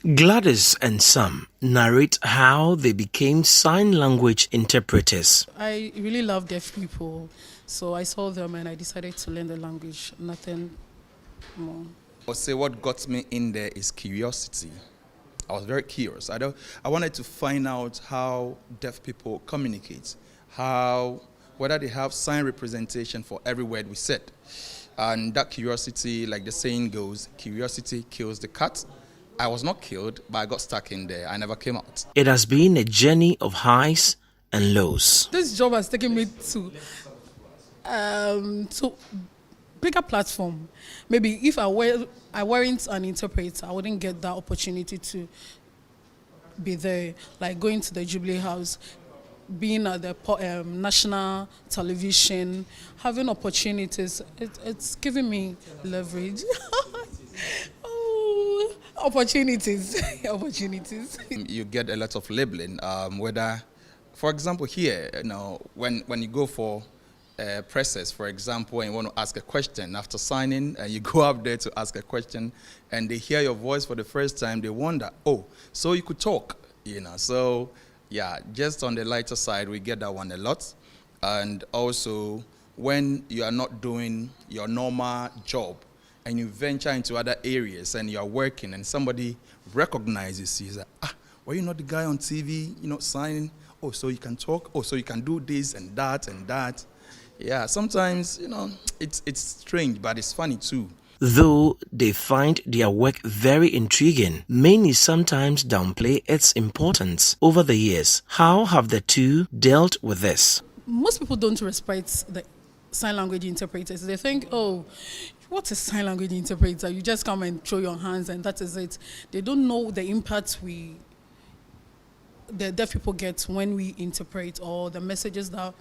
Gladys and Sam narrate how they became sign language interpreters. I really love deaf people, so I saw them and I decided to learn the language, nothing more. I'll say what got me in there is curiosity. I was very curious. I wanted to find out how deaf people communicate, whether they have sign representation for every word we said. And that curiosity, like the saying goes, curiosity kills the cat. I was not killed, but I got stuck in there. I never came out. It has been a journey of highs and lows. This job has taken me to bigger platform. Maybe if I weren't an interpreter, I wouldn't get that opportunity to be there, like going to the Jubilee House, being at the national television, having opportunities. It's giving me leverage. Opportunities. You get a lot of labeling, whether, for example, here, when you go for presses, for example, and you want to ask a question after signing, and you go up there to ask a question, and they hear your voice for the first time, they wonder, oh, so you could talk, So, yeah, just on the lighter side, we get that one a lot. And also, when you are not doing your normal job, and you venture into other areas and you're working and somebody recognizes you, like, were you not the guy on TV, signing? Oh, so you can talk? Oh, so you can do this and that and that. Yeah, sometimes, it's strange, but it's funny too. Though they find their work very intriguing, many sometimes downplay its importance. Over the years, how have the two dealt with this? Most people don't respect the sign language interpreters. They think, oh, what is sign language interpreter? You just come and throw your hands and that is it. They don't know the impact the deaf people get when we interpret, or the messages that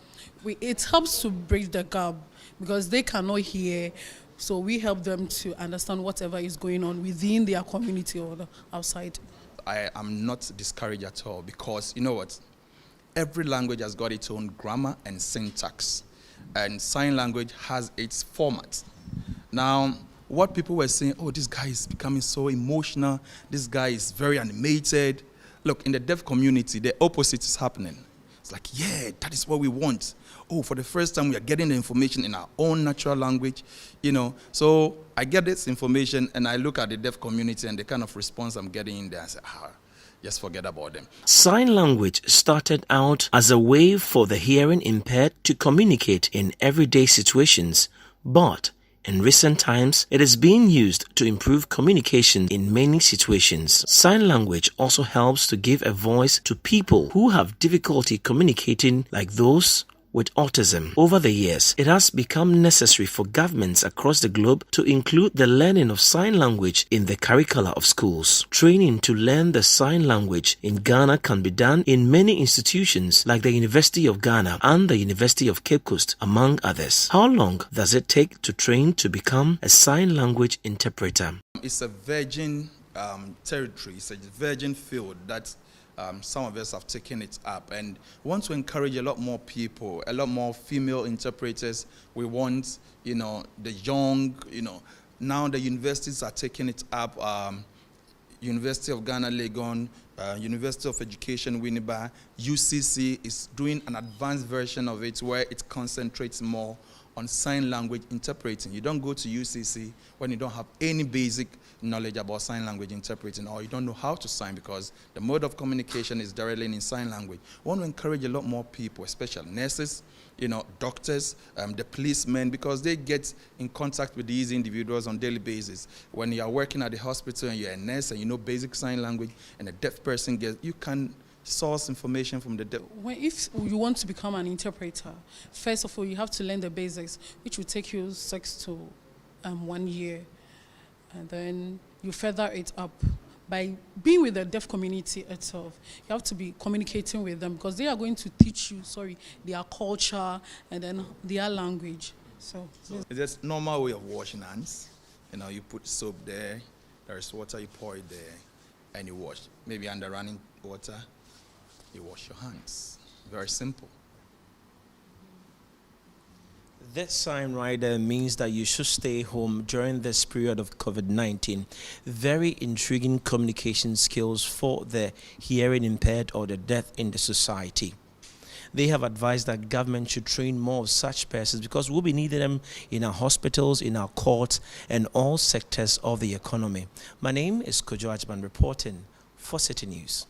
it helps to bridge the gap because they cannot hear. So we help them to understand whatever is going on within their community or outside. I am not discouraged at all because, you know what? Every language has got its own grammar and syntax, and sign language has its format. Now, what people were saying, oh, this guy is becoming so emotional, this guy is very animated. Look, in the deaf community, the opposite is happening. It's like, yeah, that is what we want. Oh, for the first time, we are getting the information in our own natural language, So I get this information, and I look at the deaf community and the kind of response I'm getting in there, I say, just forget about them. Sign language started out as a way for the hearing impaired to communicate in everyday situations, but in recent times, it is being used to improve communication in many situations. Sign language also helps to give a voice to people who have difficulty communicating, like those with autism. Over the years, it has become necessary for governments across the globe to include the learning of sign language in the curricula of schools. Training to learn the sign language in Ghana can be done in many institutions like the University of Ghana and the University of Cape Coast, among others. How long does it take to train to become a sign language interpreter? It's a virgin territory, it's a virgin field that some of us have taken it up, and we want to encourage a lot more people, a lot more female interpreters. We want, the young, now the universities are taking it up. University of Ghana, Legon, University of Education, Winneba, UCC is doing an advanced version of it where it concentrates more on sign language interpreting. You don't go to UCC when you don't have any basic knowledge about sign language interpreting, or you don't know how to sign, because the mode of communication is directly in sign language. We want to encourage a lot more people, especially nurses, doctors, the policemen, because they get in contact with these individuals on a daily basis. When you are working at the hospital and you're a nurse and you know basic sign language, and a deaf person you can source information from the deaf. If you want to become an interpreter, first of all, you have to learn the basics, which will take you 6 to 1 year. And then you further it up by being with the deaf community itself. You have to be communicating with them because they are going to teach you, their culture and then their language. So it's just normal way of washing hands. You put soap there, there is water, you pour it there, and you wash. Maybe under running water, you wash your hands. Very simple. That sign right there means that you should stay home during this period of COVID-19. Very intriguing communication skills for the hearing impaired or the deaf in the society. They have advised that government should train more of such persons because we'll be needing them in our hospitals, in our courts, and all sectors of the economy. My name is Kojo Agyemang reporting for City News.